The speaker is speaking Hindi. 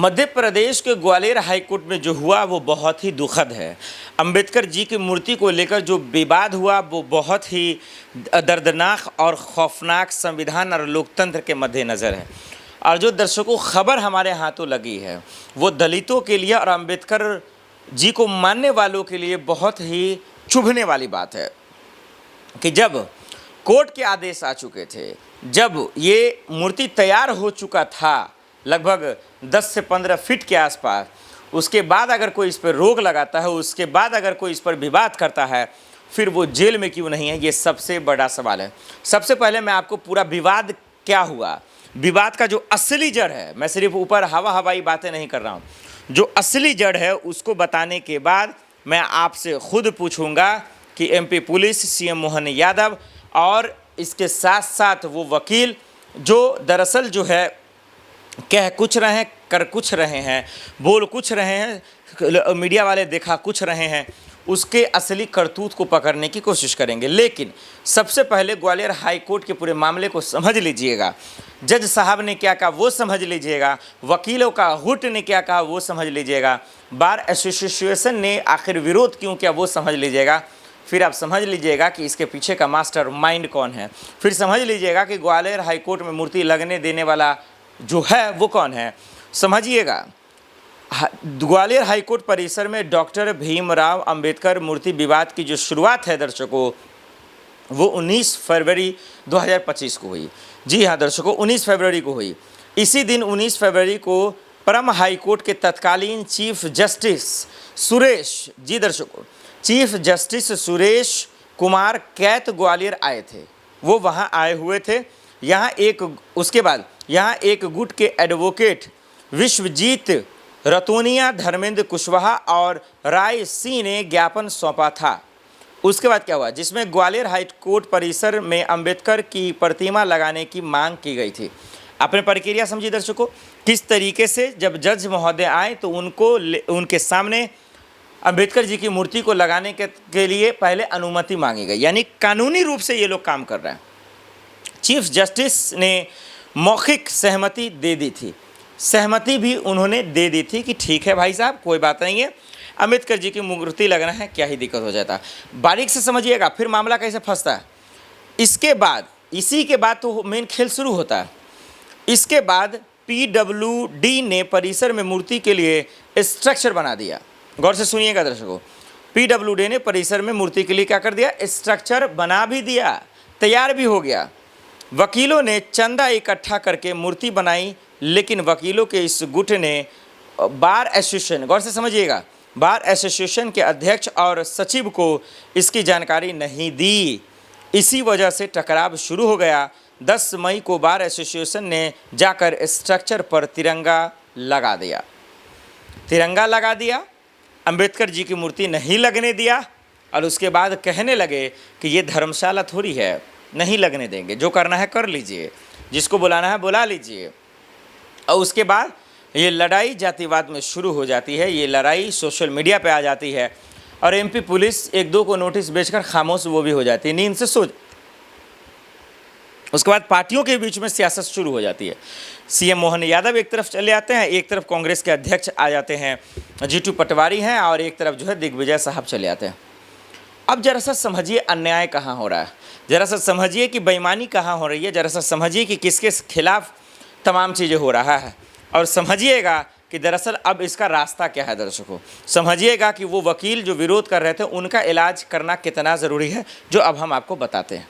मध्य प्रदेश के ग्वालियर हाईकोर्ट में जो हुआ वो बहुत ही दुखद है। अंबेडकर जी की मूर्ति को लेकर जो विवाद हुआ वो बहुत ही दर्दनाक और खौफनाक संविधान और लोकतंत्र के मद्देनज़र है। और जो दर्शकों खबर हमारे हाथों लगी है वो दलितों के लिए और अंबेडकर जी को मानने वालों के लिए बहुत ही चुभने वाली बात है कि जब कोर्ट के आदेश आ चुके थे, जब ये मूर्ति तैयार हो चुका था लगभग 10 से 15 फीट के आसपास, उसके बाद अगर कोई इस पर रोक लगाता है, उसके बाद अगर कोई इस पर विवाद करता है, फिर वो जेल में क्यों नहीं है, ये सबसे बड़ा सवाल है। सबसे पहले मैं आपको पूरा विवाद क्या हुआ, विवाद का जो असली जड़ है, मैं सिर्फ ऊपर हवाई बातें नहीं कर रहा हूँ, जो असली जड़ है उसको बताने के बाद मैं आपसे खुद पूछूंगा कि MP police, CM Mohan Yadav और इसके साथ साथ वो वकील जो दरअसल जो है कह कुछ रहे हैं, कर कुछ रहे हैं, बोल कुछ रहे हैं, मीडिया वाले दिखा कुछ रहे हैं, उसके असली करतूत को पकड़ने की कोशिश करेंगे। लेकिन सबसे पहले ग्वालियर हाई कोर्ट के पूरे मामले को समझ लीजिएगा। जज साहब ने क्या कहा वो समझ लीजिएगा, वकीलों का हुट ने क्या कहा वो समझ लीजिएगा, बार एसोसिएशन ने आखिर विरोध क्यों किया वो समझ लीजिएगा। फिर आप समझ लीजिएगा कि इसके पीछे का मास्टर माइंड कौन है। फिर समझ लीजिएगा कि ग्वालियर हाई कोर्ट में मूर्ति लगने देने वाला जो है वो कौन है। समझिएगा, ग्वालियर हाईकोर्ट परिसर में डॉक्टर भीमराव अंबेडकर मूर्ति विवाद की जो शुरुआत है दर्शकों, वो 19 फरवरी 2025 को हुई। जी हाँ दर्शकों, 19 फरवरी को हुई। इसी दिन 19 फरवरी को परम हाईकोर्ट के तत्कालीन चीफ जस्टिस सुरेश, जी दर्शकों, चीफ जस्टिस सुरेश कुमार कैत ग्वालियर आए थे। वो वहाँ आए हुए थे। उसके बाद यहाँ एक गुट के एडवोकेट विश्वजीत रतोनिया, धर्मेंद्र कुशवाहा और राय सिंह ने ज्ञापन सौंपा था। उसके बाद क्या हुआ, जिसमें ग्वालियर हाई कोर्ट परिसर में अंबेडकर की प्रतिमा लगाने की मांग की गई थी। आपने प्रक्रिया समझी दर्शकों, किस तरीके से जब जज महोदय आए तो उनके सामने अंबेडकर जी की मूर्ति को लगाने के लिए पहले अनुमति मांगी गई, यानी कानूनी रूप से ये लोग काम कर रहे हैं। चीफ जस्टिस ने मौखिक सहमति दे दी थी, सहमति भी उन्होंने दे दी थी कि ठीक है भाई साहब, कोई बात नहीं है, अंबेडकर जी की मूर्ति लगना है, क्या ही दिक्कत हो जाता। बारीक से समझिएगा फिर मामला कैसे फंसता है। इसके बाद, इसी के बाद तो मेन खेल शुरू होता है। इसके बाद PWD ने परिसर में मूर्ति के लिए स्ट्रक्चर बना दिया। गौर से सुनिएगा दर्शकों, PWD ने परिसर में मूर्ति के लिए क्या कर दिया, स्ट्रक्चर बना भी दिया, तैयार भी हो गया। वकीलों ने चंदा इकट्ठा करके मूर्ति बनाई, लेकिन वकीलों के इस गुट ने बार एसोसिएशन, गौर से समझिएगा, बार एसोसिएशन के अध्यक्ष और सचिव को इसकी जानकारी नहीं दी। इसी वजह से टकराव शुरू हो गया। 10 मई को बार एसोसिएशन ने जाकर स्ट्रक्चर पर तिरंगा लगा दिया। तिरंगा लगा दिया, अंबेडकर जी की मूर्ति नहीं लगने दिया और उसके बाद कहने लगे कि ये धर्मशाला थोड़ी है, नहीं लगने देंगे, जो करना है कर लीजिए, जिसको बुलाना है बुला लीजिए। और उसके बाद ये लड़ाई जातिवाद में शुरू हो जाती है, ये लड़ाई सोशल मीडिया पे आ जाती है और एमपी पुलिस 1-2 को नोटिस भेजकर खामोश वो भी हो जाती है, नींद से सो। उसके बाद पार्टियों के बीच में सियासत शुरू हो जाती है। सीएम मोहन यादव एक तरफ चले आते हैं, एक तरफ कांग्रेस के अध्यक्ष आ जाते हैं, जीतू पटवारी हैं, और एक तरफ जो है दिग्विजय साहब चले आते हैं। अब जरा सा समझिए अन्याय कहाँ हो रहा है, जरा सा समझिए कि बेईमानी कहाँ हो रही है, जरा सा समझिए कि किसके खिलाफ तमाम चीज़ें हो रहा है, और समझिएगा कि दरअसल अब इसका रास्ता क्या है। दर्शकों समझिएगा कि वो वकील जो विरोध कर रहे थे उनका इलाज करना कितना ज़रूरी है, जो अब हम आपको बताते हैं।